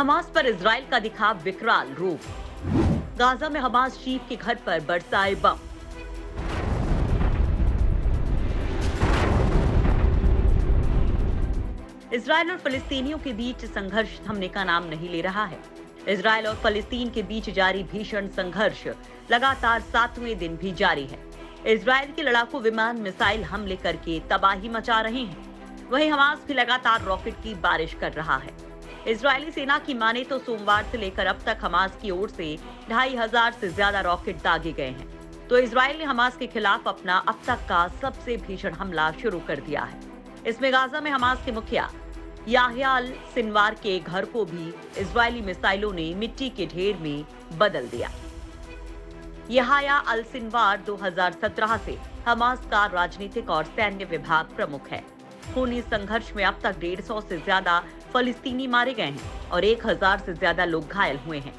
Hamas पर Israel का दिखा विकराल रूप। गाजा में हमास चीफ के घर पर बरसाए बम। इजराइल और फलस्तीनियों के बीच संघर्ष थमने का नाम नहीं ले रहा है। इजराइल और फलस्तीन के बीच जारी भीषण संघर्ष लगातार 7वें दिन भी जारी है। इजराइल के लड़ाकू विमान मिसाइल हमले करके तबाही मचा रहे हैं, वहीं हमास भी लगातार रॉकेट की बारिश कर रहा है। इजरायली सेना की माने तो सोमवार से लेकर अब तक हमास की ओर से 2500 से ज्यादा रॉकेट दागे गए हैं। तो इजराइल ने हमास के खिलाफ अपना अब तक का सबसे भीषण हमला शुरू कर दिया है। इसमें गाजा में हमास के मुखिया याह्या अल सिनवार के घर को भी इजरायली मिसाइलों ने मिट्टी के ढेर में बदल दिया। याह्या अल सिनवार 2017 से हमास का राजनीतिक और सैन्य विभाग प्रमुख है। खूनी संघर्ष में अब तक 150 से ज्यादा फलस्तीनी मारे गए हैं और 1000 से ज्यादा लोग घायल हुए हैं।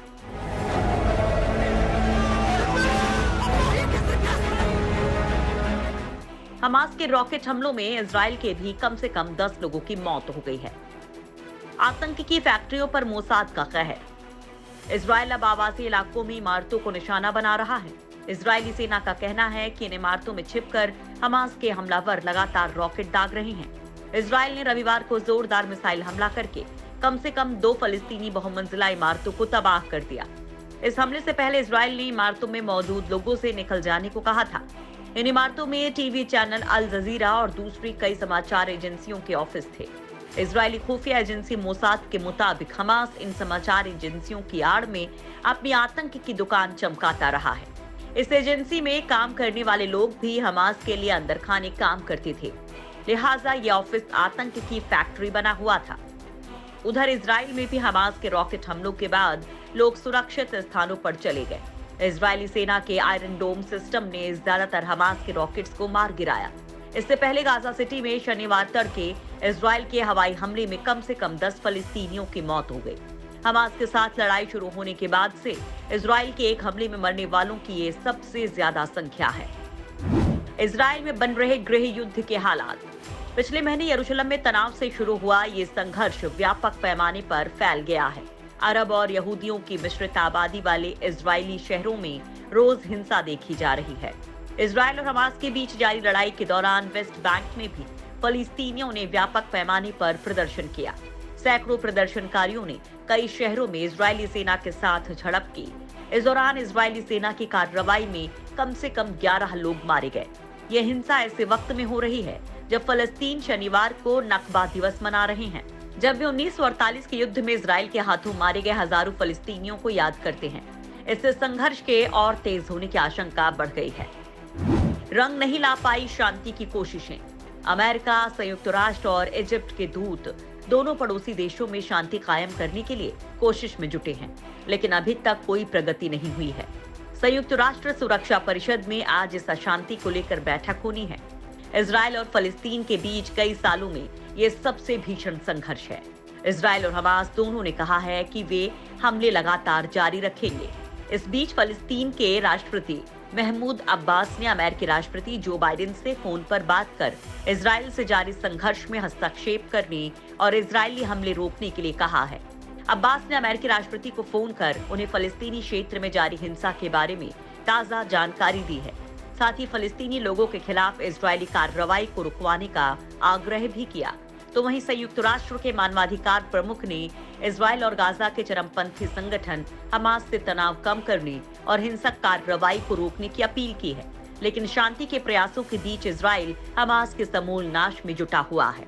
हमास के रॉकेट हमलों में इजराइल के भी कम से कम 10 लोगों की मौत हो गई है। आतंक की फैक्ट्रियों पर मोसाद का कहर। इजराइल अब आवासीय इलाकों में इमारतों को निशाना बना रहा है। इजरायली सेना का कहना है कि इन इमारतों में छिपकर हमास के हमलावर लगातार रॉकेट दाग रहे हैं। इजराइल ने रविवार को जोरदार मिसाइल हमला करके कम से कम 2 फलस्तीनी बहुमंजिला इमारतों को तबाह कर दिया। इस हमले से पहले इजराइल ने इमारतों में मौजूद लोगों से निकल जाने को कहा था। इन इमारतों में टीवी चैनल अल जजीरा और दूसरी कई समाचार एजेंसियों के ऑफिस थे। इजरायली खुफिया एजेंसी मोसाद के मुताबिक हमास इन समाचार एजेंसियों की आड़ में अपनी आतंक की दुकान चमकाता रहा है। इस एजेंसी में काम करने वाले लोग भी हमास के लिए अंदर खाने काम करते थे, लिहाजा ये ऑफिस आतंक की फैक्ट्री बना हुआ था। उधर इजराइल में भी हमास के रॉकेट हमलों के बाद लोग सुरक्षित स्थानों पर चले गए। इजरायली सेना के आयरन डोम सिस्टम ने ज्यादातर हमास के रॉकेट्स को मार गिराया। इससे पहले गाजा सिटी में शनिवार तड़के इजराइल के हवाई हमले में कम से कम 10 फलस्तीनियों की मौत हो गई। हमास के साथ लड़ाई शुरू होने के बाद से इजराइल के एक हमले में मरने वालों की ये सबसे ज्यादा संख्या है। इजराइल में बन रहे गृह युद्ध के हालात। पिछले महीने यरूशलेम में तनाव से शुरू हुआ ये संघर्ष व्यापक पैमाने पर फैल गया है। अरब और यहूदियों की मिश्रित आबादी वाले इजरायली शहरों में रोज हिंसा देखी जा रही है। इजराइल और हमास के बीच जारी लड़ाई के दौरान वेस्ट बैंक में भी फलस्तीनियों ने व्यापक पैमाने पर प्रदर्शन किया। सैकड़ों प्रदर्शनकारियों ने कई शहरों में इजरायली सेना के साथ झड़प की। इस दौरान इजरायली सेना की कार्रवाई में कम से कम 11 लोग मारे गए। यह हिंसा ऐसे वक्त में हो रही है जब फलस्तीन शनिवार को नक्बा दिवस मना रहे हैं, जब वे 1948 के युद्ध में इजराइल के हाथों मारे गए हजारों फलस्तीनियों को याद करते हैं। इससे संघर्ष के और तेज होने की आशंका बढ़ गई है। रंग नहीं ला पाई शांति की कोशिशें। अमेरिका, संयुक्त राष्ट्र और इजिप्ट के दूत दोनों पड़ोसी देशों में शांति कायम करने के लिए कोशिश में जुटे हैं, लेकिन अभी तक कोई प्रगति नहीं हुई है। संयुक्त राष्ट्र सुरक्षा परिषद में आज इस अशांति को लेकर बैठक होनी है। इजराइल और फलस्तीन के बीच कई सालों में ये सबसे भीषण संघर्ष है। इजराइल और हमास दोनों ने कहा है कि वे हमले लगातार जारी रखेंगे। इस बीच फलस्तीन के राष्ट्रपति महमूद अब्बास ने अमेरिकी राष्ट्रपति जो बाइडेन से फोन पर बात कर इजराइल से जारी संघर्ष में हस्तक्षेप करने और इजरायली हमले रोकने के लिए कहा है। अब्बास ने अमेरिकी राष्ट्रपति को फोन कर उन्हें फलस्तीनी क्षेत्र में जारी हिंसा के बारे में ताजा जानकारी दी है। साथ ही फलस्तीनी लोगों के खिलाफ इजरायली कार्रवाई को रुकवाने का आग्रह भी किया। तो वहीं संयुक्त राष्ट्र के मानवाधिकार प्रमुख ने इजराइल और गाजा के चरमपंथी संगठन हमास से तनाव कम करने और हिंसक कार्रवाई को रोकने की अपील की है। लेकिन शांति के प्रयासों के बीच इजराइल हमास के समूल नाश में जुटा हुआ है।